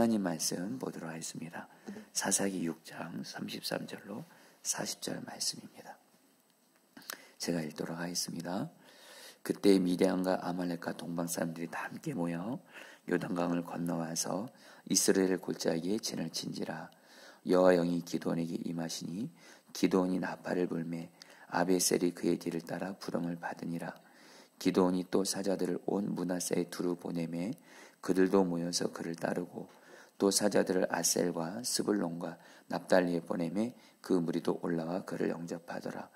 하나님 말씀 보도록 하겠습니다. 사사기 6장 33절로 40절 말씀입니다. 제가 읽도록 하겠습니다. 그때 미디안과 아말렉과 동방 사람들이 다 함께 모여 요단강을 건너와서 이스라엘 골짜기에 진을 친지라. 여호와 영이 기드온에게 임하시니 기드온이 나팔을 불매 아베셀이 그의 뒤를 따라 부름을 받으니라. 기드온이 또 사자들을 온 므낫세에 두루 보내매 그들도 모여서 그를 따르고 또 사자들을 아셀과 스불론과 납달리에 보내매 그 무리도 올라와 그를 영접하더라.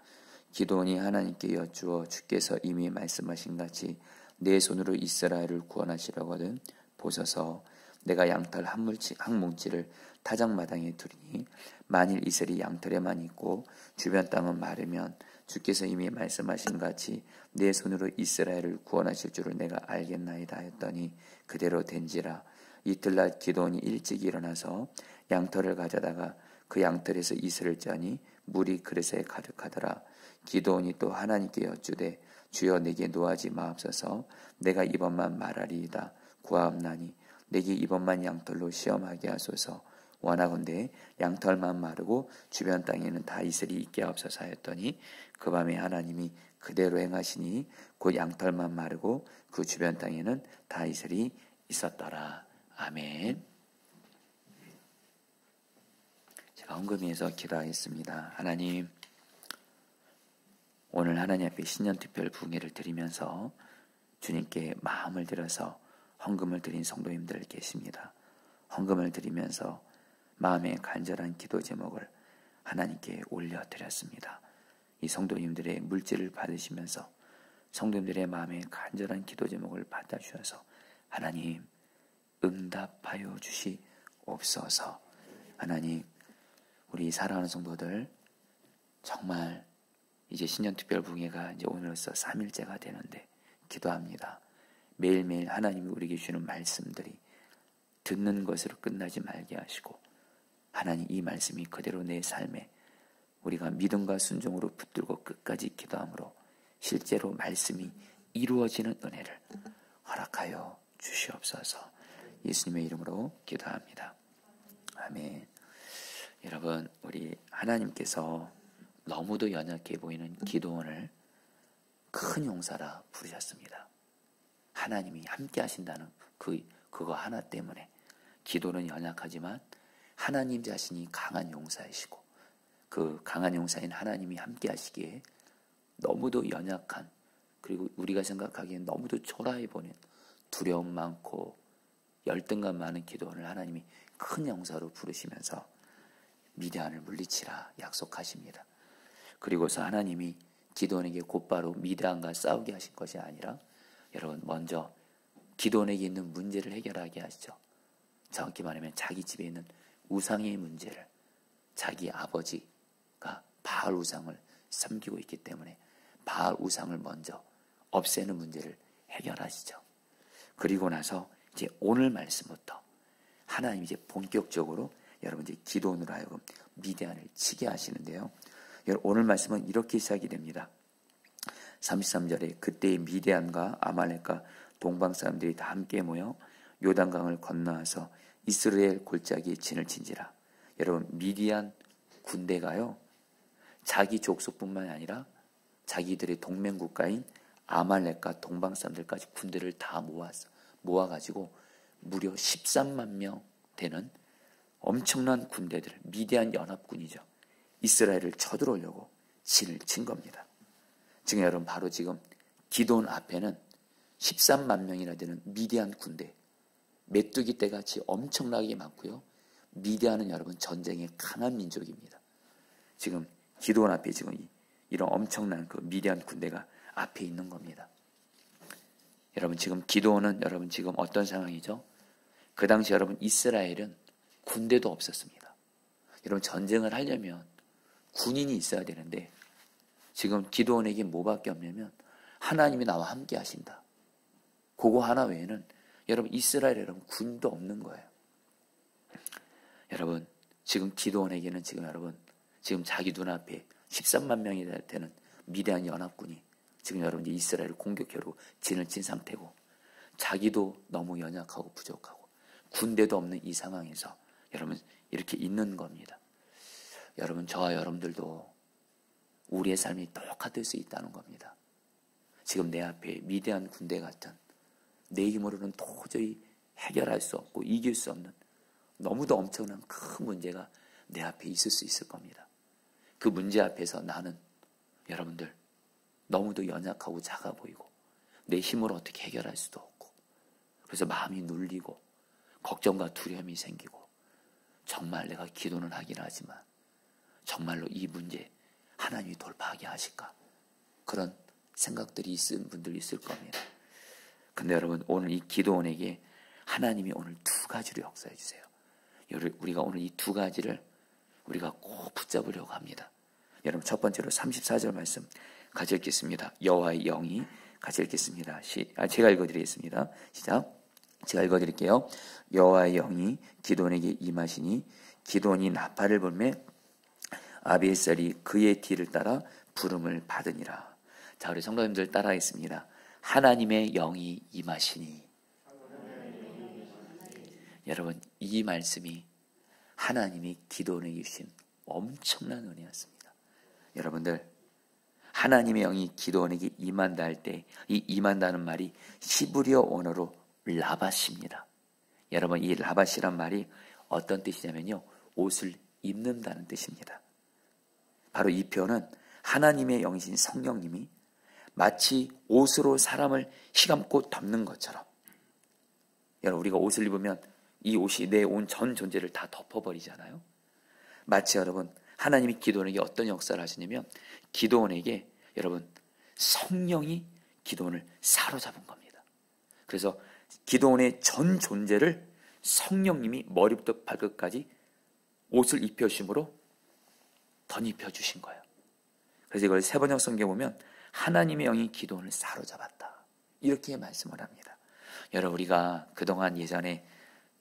기드온이 하나님께 여쭈어 주께서 이미 말씀하신 같이 내 손으로 이스라엘을 구원하시려거든 보소서. 내가 양털 한 뭉치를 타작마당에 두리니 만일 이슬이 양털에만 있고 주변 땅은 마르면 주께서 이미 말씀하신 같이 내 손으로 이스라엘을 구원하실 줄을 내가 알겠나이다 했더니 그대로 된지라. 이튿날 기드온이 일찍 일어나서 양털을 가져다가 그 양털에서 이슬을 짜니 물이 그릇에 가득하더라. 기드온이 또 하나님께 여쭈되 주여 내게 노하지 마옵소서. 내가 이번만 말하리이다 구하옵나니 내게 이번만 양털로 시험하게 하소서. 원하건대 양털만 마르고 주변 땅에는 다 이슬이 있게 하옵소서 하였더니 그 밤에 하나님이 그대로 행하시니 곧 양털만 마르고 그 주변 땅에는 다 이슬이 있었더라. 아멘. 제가 헌금해서 기도하겠습니다. 하나님, 오늘 하나님 앞에 신년특별 부흥회를 드리면서 주님께 마음을 들여서 헌금을 드린 성도님들 계십니다. 헌금을 드리면서 마음의 간절한 기도 제목을 하나님께 올려드렸습니다. 이 성도님들의 물질을 받으시면서 성도님들의 마음의 간절한 기도 제목을 받아주셔서 하나님 응답하여 주시옵소서. 하나님, 우리 사랑하는 성도들 정말 이제 신년특별 부흥회가 이제 오늘로써 3일째가 되는데 기도합니다. 매일매일 하나님이 우리에게 주는 말씀들이 듣는 것으로 끝나지 말게 하시고 하나님 이 말씀이 그대로 내 삶에 우리가 믿음과 순종으로 붙들고 끝까지 기도함으로 실제로 말씀이 이루어지는 은혜를 허락하여 주시옵소서. 예수님의 이름으로 기도합니다. 아멘. 여러분, 우리 하나님께서 너무도 연약해 보이는 기드온을 큰 용사라 부르셨습니다. 하나님이 함께 하신다는 그거 하나 때문에 기드온은 연약하지만 하나님 자신이 강한 용사이시고 그 강한 용사인 하나님이 함께 하시기에 너무도 연약한, 그리고 우리가 생각하기엔 너무도 초라해 보이는 두려움 많고 열등감 많은 기드온을 하나님이 큰 용사로 부르시면서 미디안을 물리치라 약속하십니다. 그리고서 하나님이 기드온에게 곧바로 미디안과 싸우게 하신 것이 아니라 여러분 먼저 기드온에게 있는 문제를 해결하게 하시죠. 정확히 말하면 자기 집에 있는 우상의 문제를, 자기 아버지가 바알 우상을 섬기고 있기 때문에 바알 우상을 먼저 없애는 문제를 해결하시죠. 그리고 나서 이제 오늘 말씀부터 하나님이 이제 본격적으로 여러분 이제 기드온으로 하여금 미디안을 치게 하시는데요. 오늘 말씀은 이렇게 시작이 됩니다. 33절에 그때의 미디안과 아말렉과 동방 사람들이 다 함께 모여 요단강을 건너와서 이스라엘 골짜기에 진을 친지라. 여러분, 미디안 군대가요, 자기 족속뿐만 아니라 자기들의 동맹국가인 아말렉과 동방 사람들까지 군대를 다 모아가지고 무려 13만 명 되는 엄청난 군대들, 미디안 연합군이죠. 이스라엘을 쳐들어오려고 진을 친 겁니다. 지금 여러분 바로 지금 기드온 앞에는 13만 명이나 되는 미디안 군대, 메뚜기 떼같이 엄청나게 많고요. 미디안은 여러분 전쟁에 강한 민족입니다. 지금 기드온 앞에 지금 이런 엄청난 그 미디안 군대가 앞에 있는 겁니다. 여러분 지금 기드온은 여러분 지금 어떤 상황이죠? 그 당시 여러분 이스라엘은 군대도 없었습니다. 여러분 전쟁을 하려면 군인이 있어야 되는데 지금 기드온에게 뭐밖에 없냐면 하나님이 나와 함께 하신다. 그거 하나 외에는 여러분 이스라엘 여러분 군도 없는 거예요. 여러분 지금 기드온에게는 지금 여러분 지금 자기 눈앞에 13만 명이 되는 미디안 연합군이 지금 여러분 이스라엘을 공격하려고 진을 친 상태고 자기도 너무 연약하고 부족하고 군대도 없는 이 상황에서 여러분 이렇게 있는 겁니다. 여러분, 저와 여러분들도 우리의 삶이 똑같을 수 있다는 겁니다. 지금 내 앞에 위대한 군대 같은, 내 힘으로는 도저히 해결할 수 없고 이길 수 없는 너무도 엄청난 큰 문제가 내 앞에 있을 수 있을 겁니다. 그 문제 앞에서 나는, 여러분들, 너무도 연약하고 작아 보이고 내 힘으로 어떻게 해결할 수도 없고, 그래서 마음이 눌리고 걱정과 두려움이 생기고, 정말 내가 기도는 하긴 하지만 정말로 이 문제 하나님이 돌파하게 하실까, 그런 생각들이 있는 분들이 있을 겁니다. 근데 여러분, 오늘 이 기도원에게 하나님이 오늘 두 가지로 역사해 주세요. 우리가 오늘 이 두 가지를 우리가 꼭 붙잡으려고 합니다. 여러분, 첫 번째로 34절 말씀 같이 읽겠습니다. 여호와의 영이, 같이 읽겠습니다. 제가 읽어드리겠습니다. 시작. 제가 읽어드릴게요. 여호와의 영이 기드온에게 임하시니 기드온이 나팔을 불매 아비에셀이 그의 뒤를 따라 부름을 받으니라. 자, 우리 성도님들 따라하겠습니다. 하나님의 영이 임하시니. 여러분, 이 말씀이 하나님이 기드온에게 주신 엄청난 은혜였습니다. 여러분들, 하나님의 영이 기드온에게 임한다 할 때 이 임한다는 말이 히브리어 언어로 라바시입니다. 여러분, 이 라바시란 말이 어떤 뜻이냐면요, 옷을 입는다는 뜻입니다. 바로 이 표현은 하나님의 영이신 성령님이 마치 옷으로 사람을 휘감고 덮는 것처럼, 여러분, 우리가 옷을 입으면 이 옷이 내 온 전 존재를 다 덮어버리잖아요. 마치 여러분, 하나님이 기드온에게 어떤 역사를 하시냐면, 기드온에게 여러분 성령이 기드온을 사로잡은 겁니다. 그래서 기드온의 전 존재를 성령님이 머리부터 발끝까지 옷을 입혀주심으로 덧입혀 주신 거예요. 그래서 이걸 세번역 성경에 보면 하나님의 영이 기드온을 사로잡았다, 이렇게 말씀을 합니다. 여러분, 우리가 그동안 예전에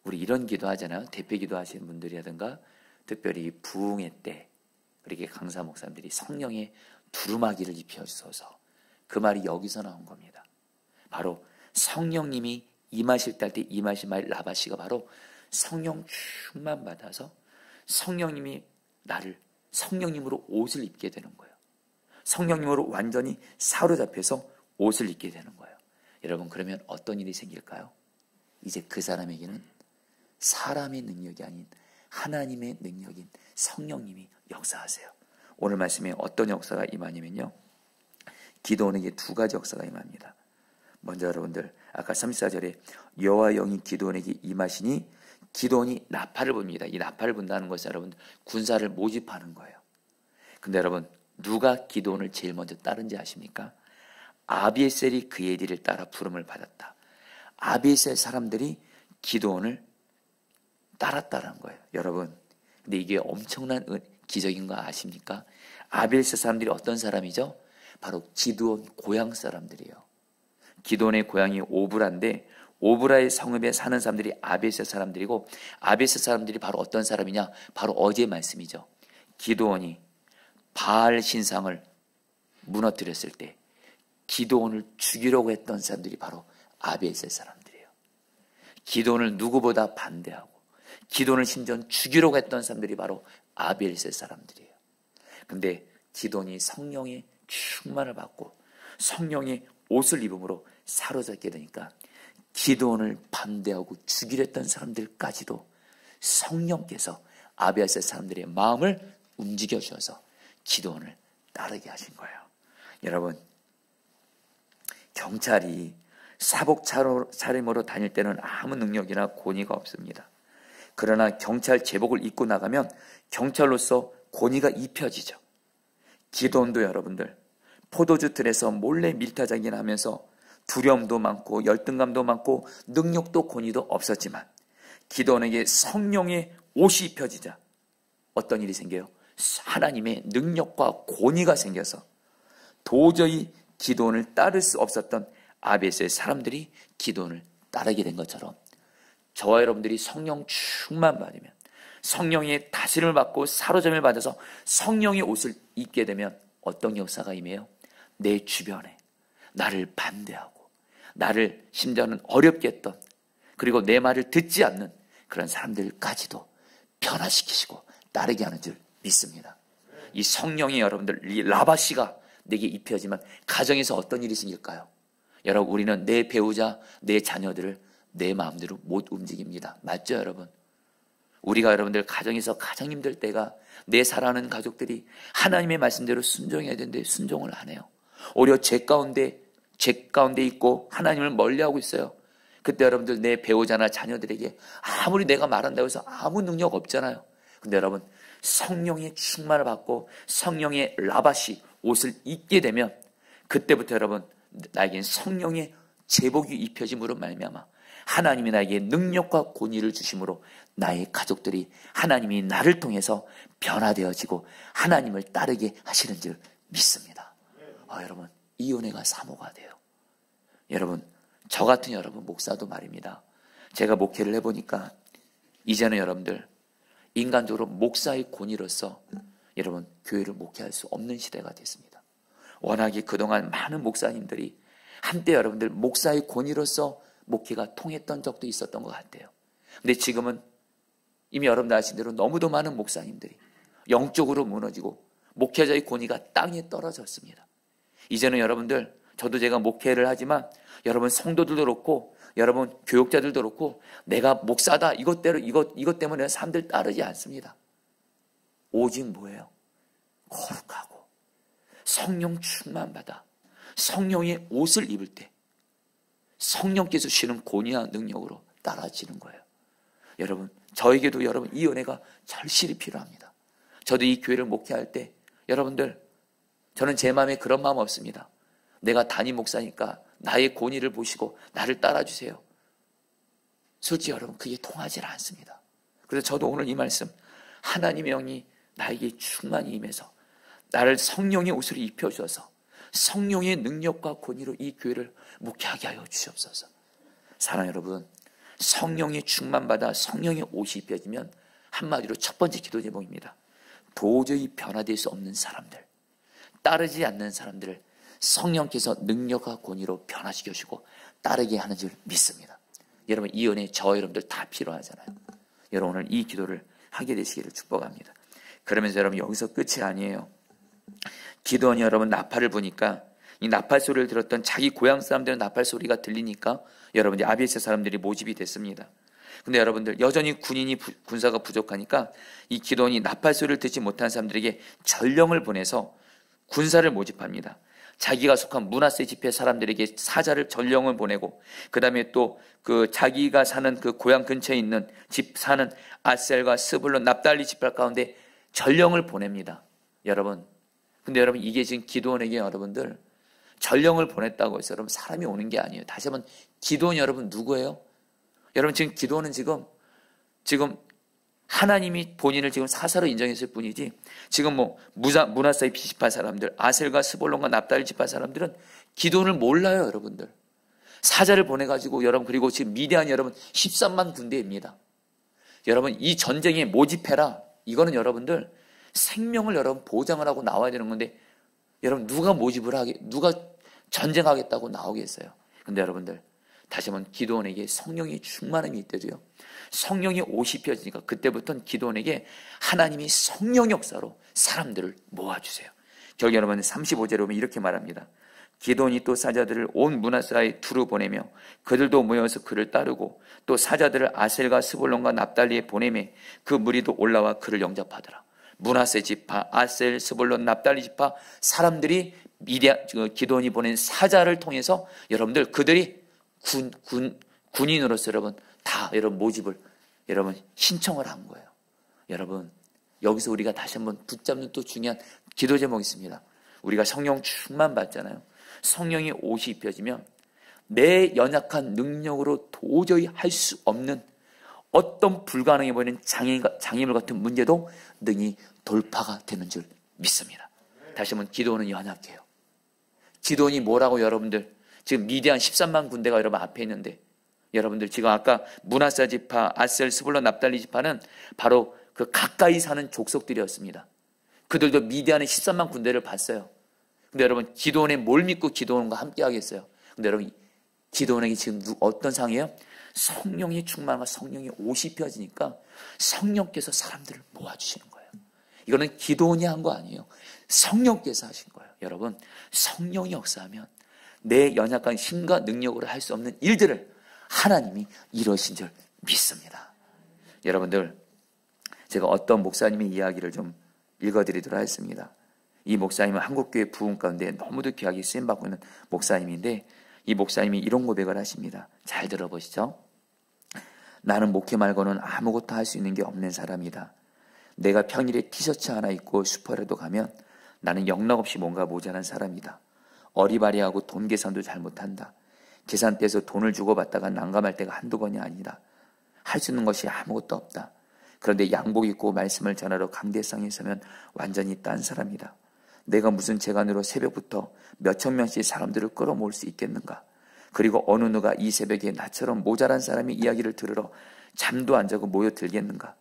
우리 이런 기도 하잖아요. 대표 기도 하시는 분들이라든가, 특별히 부흥회 때 우리 강사 목사님들이 성령의 두루마기를 입혀주소서, 그 말이 여기서 나온 겁니다. 바로 성령님이 임하실 때 할 때 임하신 말 라바시가 바로 성령 충만 받아서 성령님이 나를 성령님으로 옷을 입게 되는 거예요. 성령님으로 완전히 사로잡혀서 옷을 입게 되는 거예요. 여러분, 그러면 어떤 일이 생길까요? 이제 그 사람에게는 사람의 능력이 아닌 하나님의 능력인 성령님이 역사하세요. 오늘 말씀에 어떤 역사가 임하냐면요, 기드온에게 두 가지 역사가 임합니다. 먼저 여러분들, 아까 34절에 여호와의 영이 기드온에게 임하시니 기드온이 나팔을 붑니다. 이 나팔을 분다는 것은 여러분 군사를 모집하는 거예요. 근데 여러분, 누가 기드온을 제일 먼저 따른지 아십니까? 아비에셀이 그의 뒤를 따라 부름을 받았다. 아비에셀 사람들이 기드온을 따랐다는 거예요. 여러분, 근데 이게 엄청난 기적인 거 아십니까? 아비에셀 사람들이 어떤 사람이죠? 바로 기드온 고향 사람들이에요. 기드온의 고향이 오브라인데, 오브라의 성읍에 사는 사람들이 아비에셀 사람들이고, 아비에셀 사람들이 바로 어떤 사람이냐? 바로 어제 말씀이죠. 기드온이 바알 신상을 무너뜨렸을 때 기드온을 죽이려고 했던 사람들이 바로 아비에셀 사람들이에요. 기드온을 누구보다 반대하고 기드온을 심지어 죽이려고 했던 사람들이 바로 아비에셀 사람들이에요. 근데 기드온이 성령의 충만을 받고 성령의 옷을 입음으로 사로잡게 되니까 기드온을 반대하고 죽이려 했던 사람들까지도 성령께서 아비에셀 사람들의 마음을 움직여 주셔서 기드온을 따르게 하신 거예요. 여러분, 경찰이 사복 차림으로 다닐 때는 아무 능력이나 권위가 없습니다. 그러나 경찰 제복을 입고 나가면 경찰로서 권위가 입혀지죠. 기드온도 여러분들 포도주 틀에서 몰래 밀타작이나 하면서 두려움도 많고 열등감도 많고 능력도 권위도 없었지만, 기드온에게 성령의 옷이 입혀지자 어떤 일이 생겨요? 하나님의 능력과 권위가 생겨서 도저히 기드온을 따를 수 없었던 아비에셀 사람들이 기드온을 따르게 된 것처럼, 저와 여러분들이 성령 충만 받으면, 성령의 다스림을 받고 사로잡음을 받아서 성령의 옷을 입게 되면 어떤 역사가 임해요? 내 주변에 나를 반대하고 나를 심지어는 어렵게 했던, 그리고 내 말을 듣지 않는 그런 사람들까지도 변화시키시고 따르게 하는 줄 믿습니다. 이 성령이 여러분들, 이 라바시가 내게 입혀지면 가정에서 어떤 일이 생길까요? 여러분, 우리는 내 배우자, 내 자녀들을 내 마음대로 못 움직입니다. 맞죠, 여러분? 우리가 여러분들 가정에서 가장 힘들 때가 내 사랑하는 가족들이 하나님의 말씀대로 순종해야 되는데 순종을 안 해요. 오히려 죄 가운데 있고 하나님을 멀리하고 있어요. 그때 여러분들 내 배우자나 자녀들에게 아무리 내가 말한다고 해서 아무 능력 없잖아요. 근데 여러분, 성령의 충만을 받고 성령의 라바시 옷을 입게 되면 그때부터 여러분, 나에겐 성령의 제복이 입혀짐으로 말미암아 하나님이 나에게 능력과 권위를 주심으로 나의 가족들이 하나님이 나를 통해서 변화되어지고 하나님을 따르게 하시는 줄 믿습니다. 여러분, 이 은혜가 사모가 돼요. 여러분, 저 같은 여러분 목사도 말입니다. 제가 목회를 해보니까 이제는 여러분들 인간적으로 목사의 권위로서 여러분 교회를 목회할 수 없는 시대가 됐습니다. 워낙에 그동안 많은 목사님들이 한때 여러분들 목사의 권위로서 목회가 통했던 적도 있었던 것 같아요. 근데 지금은 이미 여러분들 아신 대로 너무도 많은 목사님들이 영적으로 무너지고 목회자의 권위가 땅에 떨어졌습니다. 이제는 여러분들, 저도 제가 목회를 하지만 여러분 성도들도 그렇고 여러분 교육자들도 그렇고 내가 목사다 이것 때문에 사람들 따르지 않습니다. 오직 뭐예요? 거룩하고 성령 충만받아 성령의 옷을 입을 때 성령께서 주시는 권위와 능력으로 따라지는 거예요. 여러분, 저에게도 여러분 이 은혜가 절실히 필요합니다. 저도 이 교회를 목회할 때 여러분들, 저는 제 마음에 그런 마음 없습니다. 내가 담임 목사니까 나의 권위를 보시고 나를 따라주세요. 솔직히 여러분 그게 통하지 않습니다. 그래서 저도 오늘 이 말씀, 하나님의 영이 나에게 충만히 임해서 나를 성령의 옷을 입혀주셔서 성령의 능력과 권위로 이 교회를 목회하게 하여 주시옵소서. 사랑하는 여러분, 성령의 충만받아 성령의 옷이 입혀지면 한마디로 첫 번째 기도 제목입니다. 도저히 변화될 수 없는 사람들, 따르지 않는 사람들을 성령께서 능력과 권위로 변화시켜주시고 따르게 하는 줄 믿습니다. 여러분, 이 은혜 저 여러분들 다 필요하잖아요. 여러분, 오늘 이 기도를 하게 되시기를 축복합니다. 그러면서 여러분, 여기서 끝이 아니에요. 기도원이 여러분 나팔을 부니까 이 나팔 소리를 들었던 자기 고향 사람들은 나팔 소리가 들리니까 여러분들 아비에스 사람들이 모집이 됐습니다. 근데 여러분들 여전히 군사가 부족하니까 이 기도원이 나팔 소리를 듣지 못한 사람들에게 전령을 보내서 군사를 모집합니다. 자기가 속한 므낫세 지파 사람들에게 사자를 전령을 보내고 그 다음에 또 그 자기가 사는 그 고향 근처에 있는 집 사는 아셀과 스불론 납달리 지파 가운데 전령을 보냅니다. 여러분, 근데 여러분 이게 지금 기도원에게 여러분들 전령을 보냈다고 해서 여러분 사람이 오는 게 아니에요. 다시 한번 기도원 여러분 누구예요? 여러분 지금 기도원은 지금 하나님이 본인을 지금 사사로 인정했을 뿐이지 지금 뭐 므낫세 지파 사람들, 아셀과 스볼론과 납달리 지파 사람들은 기도원을 몰라요, 여러분들. 사자를 보내가지고 여러분, 그리고 지금 미디안이 여러분 13만 군대입니다. 여러분 이 전쟁에 모집해라. 이거는 여러분들 생명을 여러분 보장을 하고 나와야 되는 건데 여러분 누가 누가 전쟁하겠다고 나오겠어요? 근데 여러분들 다시 한번 기도원에게 성령의 충만함이 있대도요. 성령의 옷이 펴지니까 그때부터는 기도원에게 하나님이 성령 역사로 사람들을 모아주세요. 결국 여러분 35절에 보면 이렇게 말합니다. 기도원이 또 사자들을 온 므낫세에 두루 보내며 그들도 모여서 그를 따르고 또 사자들을 아셀과 스볼론과 납달리에 보내매 그 무리도 올라와 그를 영접하더라. 므낫세 지파, 아셀, 스볼론, 납달리 지파 사람들이 기도원이 보낸 사자를 통해서 여러분들 그들이 군인으로서 여러분 다 여러분 모집을 여러분 신청을 한 거예요. 여러분 여기서 우리가 다시 한번 붙잡는 또 중요한 기도 제목이 있습니다. 우리가 성령 충만 받잖아요. 성령의 옷이 입혀지면 내 연약한 능력으로 도저히 할 수 없는 어떤 불가능해 보이는 장애물 같은 문제도 능히 돌파가 되는 줄 믿습니다. 다시 한번 기도원은 연약해요. 기도원이 뭐라고 여러분들 지금 미디안 13만 군대가 여러분 앞에 있는데 여러분들 지금 아까 므낫세 지파, 아셀, 스불론, 납달리 지파는 바로 그 가까이 사는 족속들이었습니다. 그들도 미디안의 13만 군대를 봤어요. 근데 여러분 기도원에 뭘 믿고 기도원과 함께 하겠어요? 근데 여러분 기도원에게 지금 어떤 상이에요? 성령이 충만하고 성령의 옷이 펴지니까 성령께서 사람들을 모아주시는 거예요. 이거는 기도원이 한 거 아니에요. 성령께서 하신 거예요. 여러분, 성령이 역사하면 내 연약한 힘과 능력으로 할 수 없는 일들을 하나님이 이루신 줄 믿습니다. 여러분들, 제가 어떤 목사님의 이야기를 좀 읽어드리도록 하겠습니다. 이 목사님은 한국교회 부흥 가운데 너무도 귀하게 쓰임받고 있는 목사님인데, 이 목사님이 이런 고백을 하십니다. 잘 들어보시죠. 나는 목회 말고는 아무것도 할 수 있는 게 없는 사람이다. 내가 평일에 티셔츠 하나 입고 슈퍼에도 가면 나는 영락없이 뭔가 모자란 사람이다. 어리바리하고 돈 계산도 잘 못한다. 계산대에서 돈을 주고받다가 난감할 때가 한두 번이 아니다. 할 수 있는 것이 아무것도 없다. 그런데 양복 입고 말씀을 전하러 강대상에 서면 완전히 딴 사람이다. 내가 무슨 재간으로 새벽부터 몇천 명씩 사람들을 끌어모을 수 있겠는가. 그리고 어느 누가 이 새벽에 나처럼 모자란 사람의 이야기를 들으러 잠도 안 자고 모여들겠는가.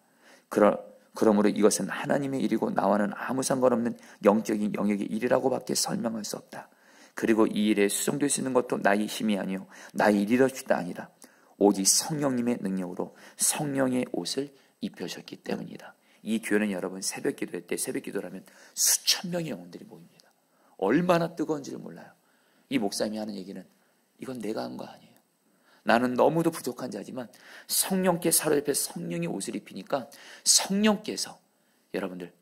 그러므로 이것은 하나님의 일이고 나와는 아무 상관없는 영적인 영역의 일이라고 밖에 설명할 수 없다. 그리고 이 일에 수정될 수 있는 것도 나의 힘이 아니요 나의 리더십도 아니라 오직 성령님의 능력으로 성령의 옷을 입혀주셨기 때문이다. 이 교회는 여러분 새벽 기도회 때, 새벽 기도라면 수천 명의 영혼들이 모입니다. 얼마나 뜨거운지를 몰라요. 이 목사님이 하는 얘기는 이건 내가 한 거 아니에요. 나는 너무도 부족한 자지만 성령께 사로잡혀 성령의 옷을 입히니까 성령께서 여러분들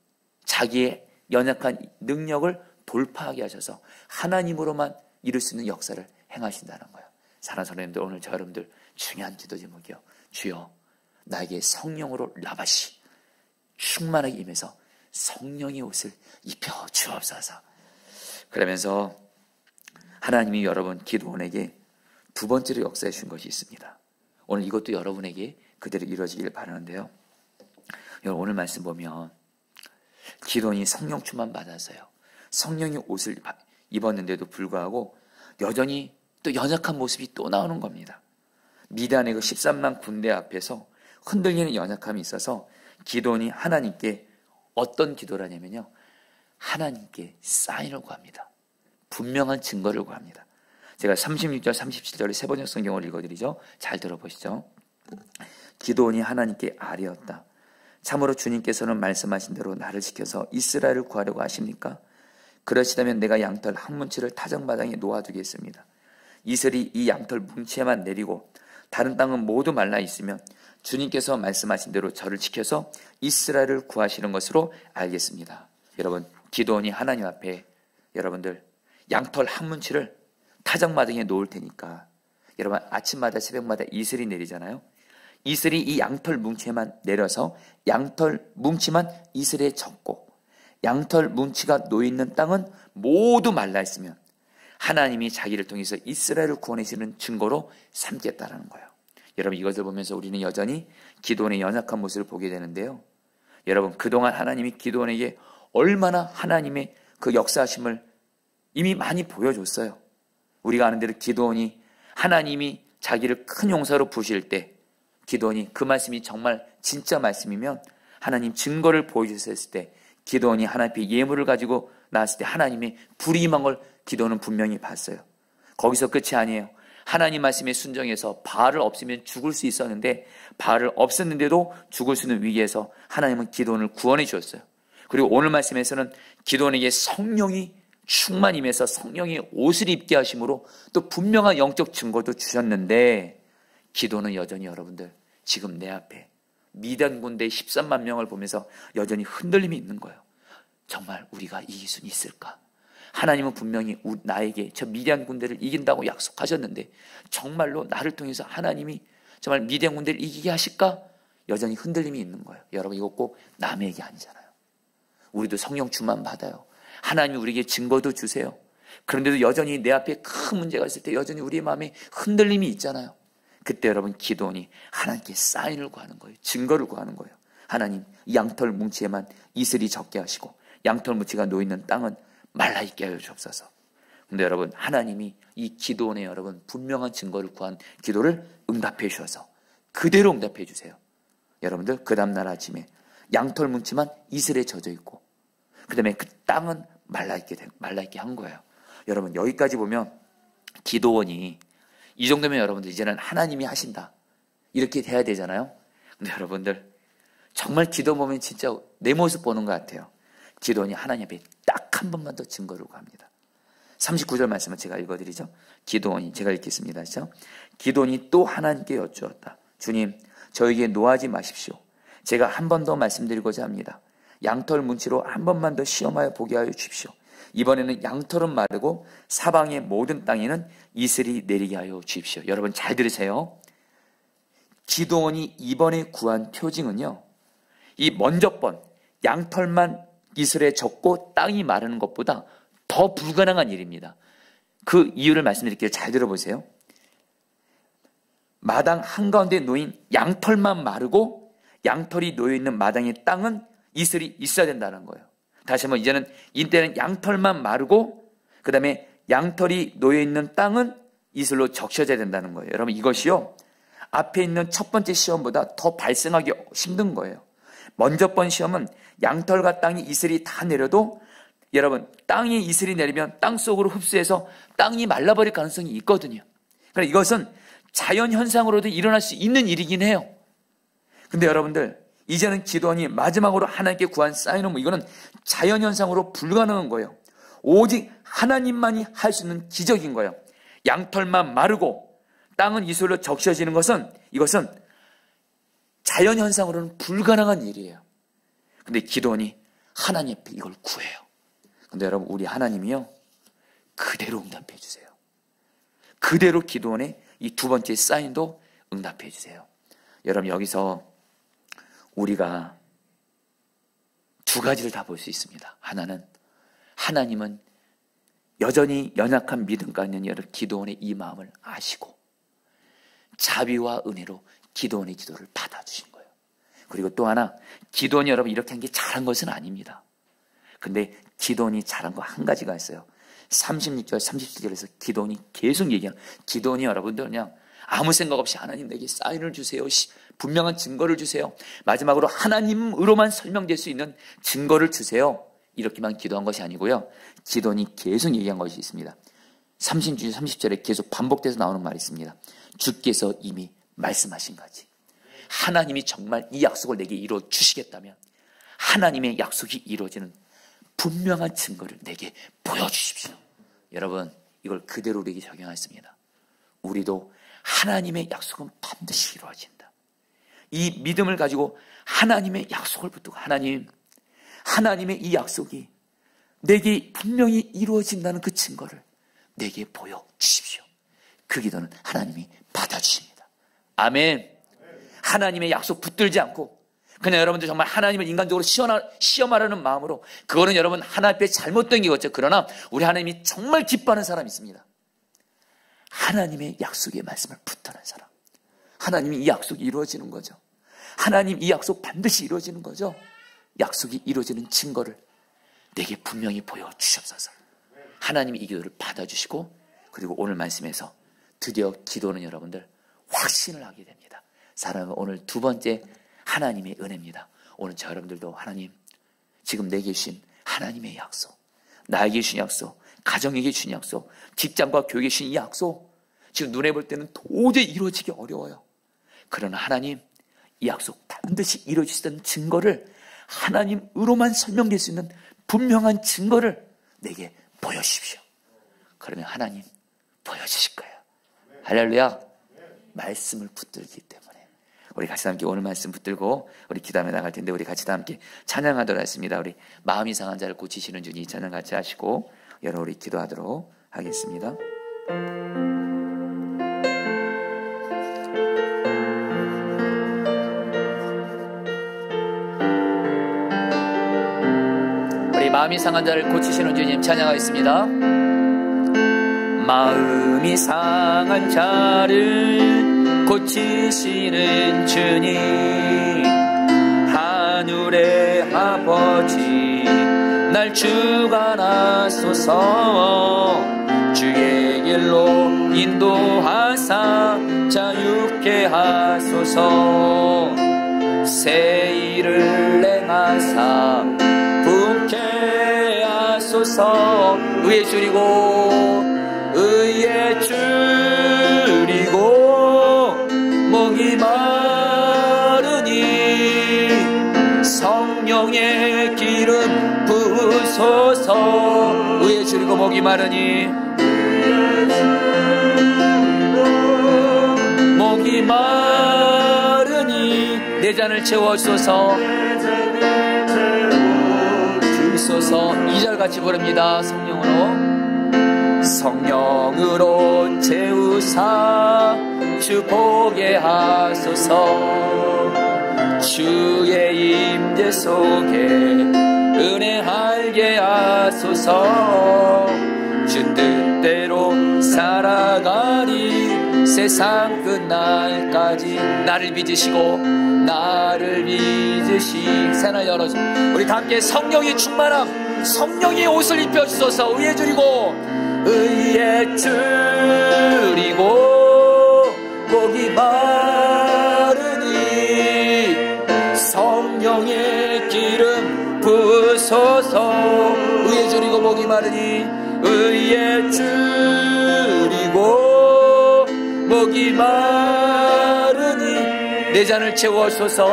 자기의 연약한 능력을 돌파하게 하셔서 하나님으로만 이룰 수 있는 역사를 행하신다는 거예요. 사랑하는 성도님들, 오늘 저 여러분들 중요한 기도 제목이요. 주여 나에게 성령으로 라바시 충만하게 임해서 성령의 옷을 입혀 주옵소서. 그러면서 하나님이 여러분 기도원에게 두 번째로 역사해 준 것이 있습니다. 오늘 이것도 여러분에게 그대로 이루어지길 바라는데요. 여러분 오늘 말씀 보면 기도원이 성령 충만 받았어요. 성령의 옷을 입었는데도 불구하고 여전히 또 연약한 모습이 또 나오는 겁니다. 미디안의 그 13만 군대 앞에서 흔들리는 연약함이 있어서 기도원이 하나님께 어떤 기도를 하냐면요. 하나님께 사인을 구합니다. 분명한 증거를 구합니다. 제가 36절, 37절의 세 번역 성경을 읽어드리죠. 잘 들어보시죠. 기도원이 하나님께 아뢰었다. 참으로 주님께서는 말씀하신 대로 나를 지켜서 이스라엘을 구하려고 하십니까? 그러시다면 내가 양털 한 뭉치를 타작마당에 놓아두겠습니다. 이슬이 이 양털 뭉치에만 내리고 다른 땅은 모두 말라 있으면 주님께서 말씀하신 대로 저를 지켜서 이스라엘을 구하시는 것으로 알겠습니다. 여러분, 기도원이 하나님 앞에 여러분들 양털 한 뭉치를 타작마당에 놓을 테니까 여러분 아침마다 새벽마다 이슬이 내리잖아요. 이슬이 이 양털 뭉치에만 내려서 양털 뭉치만 이슬에 젖고 양털 뭉치가 놓여있는 땅은 모두 말라 있으면 하나님이 자기를 통해서 이스라엘을 구원해주는 증거로 삼겠다라는 거예요. 여러분 이것을 보면서 우리는 여전히 기도원의 연약한 모습을 보게 되는데요. 여러분 그동안 하나님이 기도원에게 얼마나 하나님의 그 역사하심을 이미 많이 보여줬어요. 우리가 아는 대로 기도원이 하나님이 자기를 큰 용사로 부실 때 기도원이 그 말씀이 정말 진짜 말씀이면 하나님 증거를 보여주셨을 때 기도원이 하나님 앞에 예물을 가지고 나왔을 때 하나님의 불이 임한 걸 기도원은 분명히 봤어요. 거기서 끝이 아니에요. 하나님 말씀에 순종해서 바알을 없으면 죽을 수 있었는데 바알을 없었는데도 죽을 수 있는 위기에서 하나님은 기도원을 구원해 주셨어요. 그리고 오늘 말씀에서는 기도원에게 성령이 충만 임해서 성령의 옷을 입게 하심으로 또 분명한 영적 증거도 주셨는데 기도는 여전히 여러분들 지금 내 앞에 미디안 군대 13만 명을 보면서 여전히 흔들림이 있는 거예요. 정말 우리가 이길 수 있을까? 하나님은 분명히 나에게 저 미디안 군대를 이긴다고 약속하셨는데 정말로 나를 통해서 하나님이 정말 미디안 군대를 이기게 하실까? 여전히 흔들림이 있는 거예요. 여러분 이거 꼭 남의 얘기 아니잖아요. 우리도 성령 충만 받아요. 하나님이 우리에게 증거도 주세요. 그런데도 여전히 내 앞에 큰 문제가 있을 때 여전히 우리의 마음에 흔들림이 있잖아요. 그때 여러분 기도원이 하나님께 사인을 구하는 거예요. 증거를 구하는 거예요. 하나님 이 양털 뭉치에만 이슬이 적게 하시고 양털 뭉치가 놓이는 땅은 말라있게 하여 주옵소서. 근데 여러분 하나님이 이 기도원에 여러분 분명한 증거를 구한 기도를 응답해 주셔서 그대로 응답해 주세요. 여러분들 그 다음날 아침에 양털 뭉치만 이슬에 젖어 있고 그 다음에 그 땅은 말라있게 한 거예요. 여러분 여기까지 보면 기도원이 이 정도면 여러분들 이제는 하나님이 하신다. 이렇게 돼야 되잖아요. 근데 여러분들 정말 기도 보면 진짜 내 모습 보는 것 같아요. 기도원이 하나님 앞에 딱 한 번만 더 증거를 구합니다. 39절 말씀을 제가 읽어드리죠. 기도원이, 제가 읽겠습니다. 기도원이 또 하나님께 여쭈었다. 주님, 저에게 노하지 마십시오. 제가 한 번 더 말씀드리고자 합니다. 양털 문치로 한 번만 더 시험하여 보게 하여 주십시오. 이번에는 양털은 마르고 사방의 모든 땅에는 이슬이 내리게 하여 주십시오. 여러분 잘 들으세요. 기도원이 이번에 구한 표징은요, 이 먼저 번 양털만 이슬에 젖고 땅이 마르는 것보다 더 불가능한 일입니다. 그 이유를 말씀드릴게요. 잘 들어보세요. 마당 한가운데 놓인 양털만 마르고 양털이 놓여있는 마당의 땅은 이슬이 있어야 된다는 거예요. 다시 한번, 이제는 이때는 양털만 마르고 그 다음에 양털이 놓여있는 땅은 이슬로 적셔져야 된다는 거예요. 여러분, 이것이요, 앞에 있는 첫 번째 시험보다 더 발생하기 힘든 거예요. 먼저 번 시험은 양털과 땅이 이슬이 다 내려도, 여러분, 땅에 이슬이 내리면 땅 속으로 흡수해서 땅이 말라버릴 가능성이 있거든요. 그러니까 이것은 자연 현상으로도 일어날 수 있는 일이긴 해요. 근데 여러분들, 이제는 기도원이 마지막으로 하나님께 구한 사인은 이거는 자연 현상으로 불가능한 거예요. 오직 하나님만이 할 수 있는 기적인 거예요. 양털만 마르고 땅은 이슬로 적셔지는 것은, 이것은 자연 현상으로는 불가능한 일이에요. 근데 기도원이 하나님 앞에 이걸 구해요. 근데 여러분, 우리 하나님이요, 그대로 응답해 주세요. 그대로 기도원의 이 두 번째 사인도 응답해 주세요. 여러분, 여기서 우리가 두 가지를 다 볼 수 있습니다. 하나는, 하나님은 여전히 연약한 믿음가 있는 여러분 기도원의 이 마음을 아시고 자비와 은혜로 기도원의 기도를 받아주신 거예요. 그리고 또 하나, 기도원이 여러분 이렇게 한 게 잘한 것은 아닙니다. 근데 기도원이 잘한 거 한 가지가 있어요. 36절, 37절에서 기도원이 계속 얘기해요. 기도원이 여러분들 그냥 아무 생각 없이 하나님 내게 사인을 주세요. 분명한 증거를 주세요. 마지막으로 하나님으로만 설명될 수 있는 증거를 주세요. 이렇게만 기도한 것이 아니고요. 기도원이 계속 얘기한 것이 있습니다. 36절, 30절에 계속 반복돼서 나오는 말이 있습니다. 주께서 이미 말씀하신 거지. 하나님이 정말 이 약속을 내게 이루어 주시겠다면 하나님의 약속이 이루어지는 분명한 증거를 내게 보여주십시오. 여러분, 이걸 그대로 우리에게 적용했습니다. 우리도 하나님의 약속은 반드시 이루어진다. 이 믿음을 가지고 하나님의 약속을 붙들고, 하나님의 이 약속이 내게 분명히 이루어진다는 그 증거를 내게 보여주십시오. 그 기도는 하나님이 받아주십니다. 아멘. 하나님의 약속 붙들지 않고 그냥 여러분들 정말 하나님을 인간적으로 시험하려는 마음으로, 그거는 여러분 하나님 앞에 잘못된 게겠죠. 그러나 우리 하나님이 정말 기뻐하는 사람이 있습니다. 하나님의 약속의 말씀을 붙드는 사람. 하나님이 이 약속이 이루어지는 거죠. 하나님 이 약속 반드시 이루어지는 거죠. 약속이 이루어지는 증거를 내게 분명히 보여주셨어서 하나님이 이 기도를 받아주시고, 그리고 오늘 말씀에서 드디어 기도는 여러분들 확신을 하게 됩니다. 사랑은 오늘 두 번째 하나님의 은혜입니다. 오늘 저 여러분들도 하나님, 지금 내게 주신 하나님의 약속, 나에게 주신 약속, 가정에게 주신 약속, 직장과 교회에 주신 이 약속, 지금 눈에 볼 때는 도저히 이루어지기 어려워요. 그러나 하나님, 이 약속 반드시 이루어지시던 증거를, 하나님으로만 설명될 수 있는 분명한 증거를 내게 보여주십시오. 그러면 하나님 보여주실 거예요. 할렐루야. 말씀을 붙들기 때문에 우리 같이 함께 오늘 말씀 붙들고 우리 기도하며 나갈 텐데, 우리 같이 다 함께 찬양하도록 하겠습니다. 우리 마음이 상한 자를 고치시는 주님, 찬양 같이 하시고 여러분 우리 기도하도록 하겠습니다. 우리 마음이 상한 자를 고치시는 주님 찬양하겠습니다. 마음이 상한 자를 고치시는 주님, 하늘의 아버지 날 주관하소서. 주의 길로 인도하사 자유케 하소서. 새 일을 행하사 부케 하소서. 의에 줄이고 목이 마 목이 마르니 목이 마르니 내 잔을 채워주소서. 주소서. 2절 같이 부릅니다. 성령으로 채우사 주 보게 하소서. 주의 임재 속에 은혜 알게 하소서. 주 뜻대로 살아가리 세상 끝날까지. 나를 빚으시고 나를 빚으시 새날 열어줘. 우리 다 함께 성령이 충만함, 성령의 옷을 입혀주소서. 의에 줄이고 의에 줄이고 목이 마르니 성령의 기름 부으소서. 의에 줄이고 목이 마르니 의에 줄이고 목이 마르니 내 잔을 채워소서.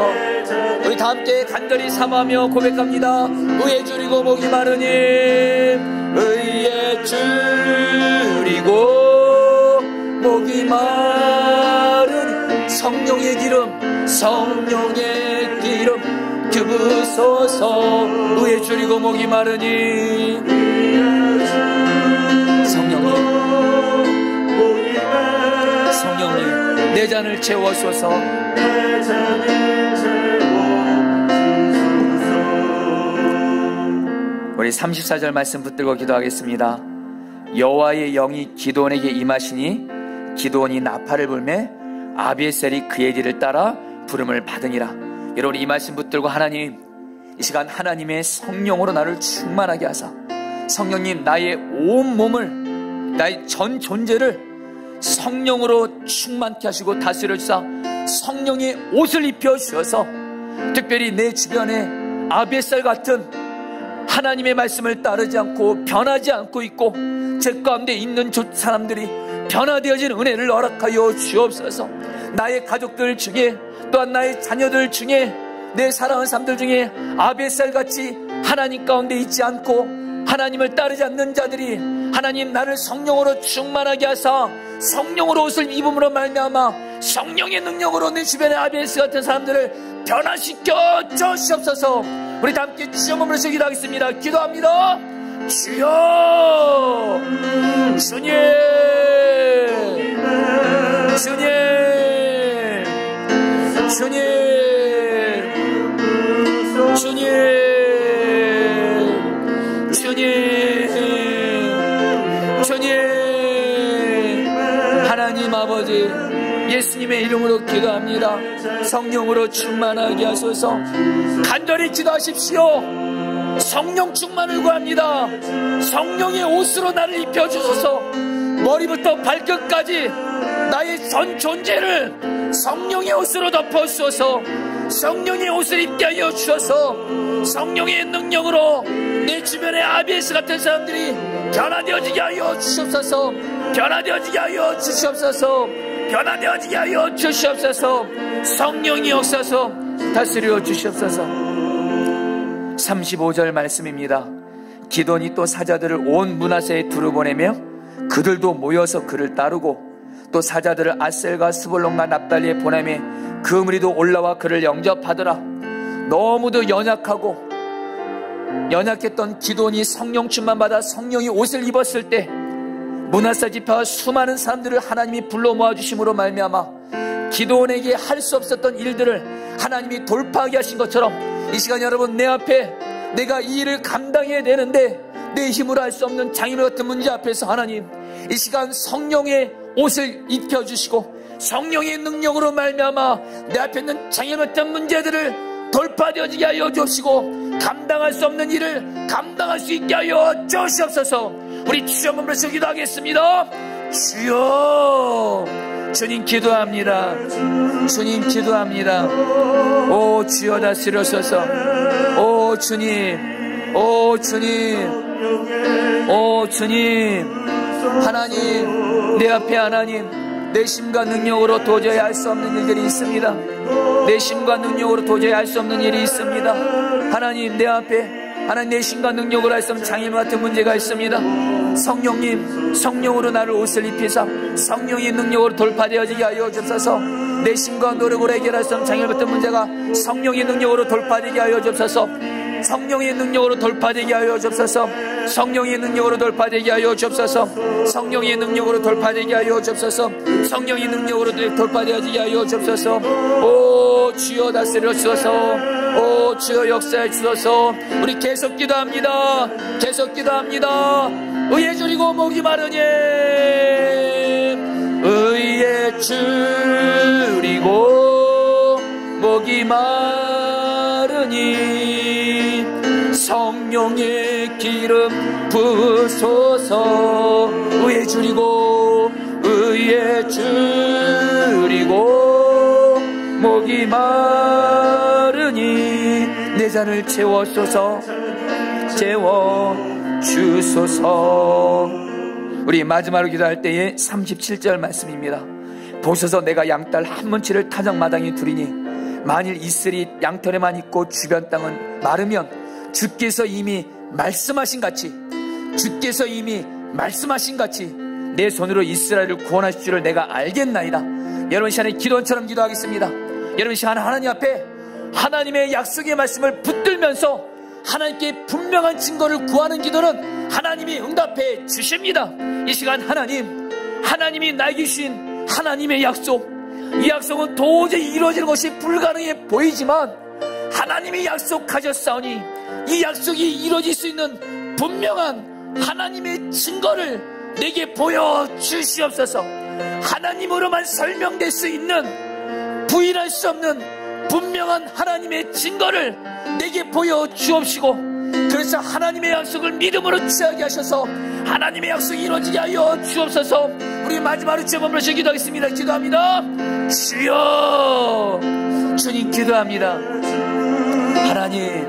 우리 다 함께 간절히 사모하며 고백합니다. 의에 줄이고 목이 마르니 의에 줄이고 목이 마르니 성령의 기름 성령의 기름 부으소서. 의에 줄이고 목이 마르니 성령님 내 잔을 채워소서. 우리 34절 말씀 붙들고 기도하겠습니다. 여호와의 영이 기드온에게 임하시니 기드온이 나팔을 불매 아비에셀이 그의 뒤를 따라 부름을 받으니라. 여러분 이 말씀 붙들고 하나님 이 시간 하나님의 성령으로 나를 충만하게 하사 성령님 나의 온 몸을 나의 전 존재를 성령으로 충만케 하시고 다스려 주사 성령의 옷을 입혀 주셔서 특별히 내 주변에 아비에셀 같은 하나님의 말씀을 따르지 않고 변하지 않고 있고 제 가운데 있는 사람들이 변화되어진 은혜를 허락하여 주옵소서. 나의 가족들 중에 또한 나의 자녀들 중에 내 사랑하는 사람들 중에 아비에셀같이 하나님 가운데 있지 않고 하나님을 따르지 않는 자들이 하나님 나를 성령으로 충만하게 하사 성령으로 옷을 입음으로 말미암아 성령의 능력으로 내 주변의 아비에셀 같은 사람들을 변화시켜 주시옵소서. 우리 다 함께 주여 머물러서 기도하겠습니다. 기도합니다. 주여 주님 주님 주님 주님 주님 주님 하나님 아버지 예수님의 이름으로 기도합니다. 성령으로 충만하게 하소서. 간절히 기도하십시오. 성령 충만을 구합니다. 성령의 옷으로 나를 입혀주소서. 머리부터 발끝까지 나의 전 존재를 성령의 옷으로 덮어주소서. 성령의 옷을 입게 하여 주셔서 성령의 능력으로 내 주변의 아비에스 같은 사람들이 변화되어지게 하여 주시옵소서. 변화되어지게 하여 주시옵소서. 변화되어지게 하여 주시옵소서. 성령이 역사서 다스려 주시옵소서. 35절 말씀입니다. 기돈이 또 사자들을 온 므낫세에 두루 보내며 그들도 모여서 그를 따르고 또 사자들을 아셀과 스불론과 납달리에 보내며 그 무리도 올라와 그를 영접하더라. 너무도 연약했던 기돈이 성령 충만 받아 성령이 옷을 입었을 때 므낫세 지파와 수많은 사람들을 하나님이 불러 모아주심으로 말미암아 기돈에게 할 수 없었던 일들을 하나님이 돌파하게 하신 것처럼 이 시간 여러분 내 앞에 내가 이 일을 감당해야 되는데 내 힘으로 할 수 없는 장애물 같은 문제 앞에서 하나님 이 시간 성령의 옷을 입혀주시고 성령의 능력으로 말미암아 내 앞에 있는 장애물 같은 문제들을 돌파되어지게 하여 주시고 감당할 수 없는 일을 감당할 수 있게 하여 주시옵소서. 우리 주여 머물러서 기도하겠습니다. 주여 주님 기도합니다. 주님 기도합니다. 오 주여 다스려소서. 오 주님 오 주님 오 주님 하나님 내 앞에 하나님 내 힘과 능력으로 도저히 할 수 없는 일들이 있습니다. 내 힘과 능력으로 도저히 할 수 없는 일이 있습니다. 하나님 내 앞에 하나님 내 힘과 능력으로 할 수 없는 장애물 같은 문제가 있습니다. 성령님, 성령으로 나를 옷을 입히사 성령의 능력으로 돌파되어지게 하여 주옵소서. 내 심과 노력으로 해결할 수 없는 장애받던 문제가 성령의 능력으로 돌파되게 하여 주옵소서. 성령의 능력으로 돌파되게 하여 주옵소서. 성령의 능력으로 돌파되게 하여 주옵소서. 성령의 능력으로 돌파되게 하여 주옵소서. 성령의 능력으로 돌파되어지게 하여 주옵소서. 오 주여 다스려 주소서. 오 주여 역사해 주소서. 우리 계속 기도합니다. 계속 기도합니다. 의에 줄이고 목이 마르니, 의에 줄이고 목이 마르니 성령의 기름 부소서. 의에 줄이고, 의에 줄이고 목이 마르니 내 잔을 채워소서. 채워주소서. 우리 마지막으로 기도할 때에 37절 말씀입니다. 보소서 내가 양딸 한 문치를 타작마당에 두리니 만일 이슬이 양털에만 있고 주변 땅은 마르면 주께서 이미 말씀하신 같이, 주께서 이미 말씀하신 같이 내 손으로 이스라엘을 구원하실 줄을 내가 알겠나이다. 여러분 시간에 기도원처럼 기도하겠습니다. 여러분 시간 하나님 앞에 하나님의 약속의 말씀을 붙들면서 하나님께 분명한 증거를 구하는 기도는 하나님이 응답해 주십니다. 이 시간 하나님이 나에게 주신 하나님의 약속, 이 약속은 도저히 이루어지는 것이 불가능해 보이지만 하나님이 약속하셨사오니 이 약속이 이루어질 수 있는 분명한 하나님의 증거를 내게 보여주시옵소서. 하나님으로만 설명될 수 있는, 부인할 수 없는 분명한 하나님의 증거를 내게 보여주옵시고, 그래서 하나님의 약속을 믿음으로 취하게 하셔서 하나님의 약속이 이루어지게 하여 주옵소서. 우리 마지막으로 제목으로 기도하겠습니다. 기도합니다. 주여, 주님 기도합니다. 하나님,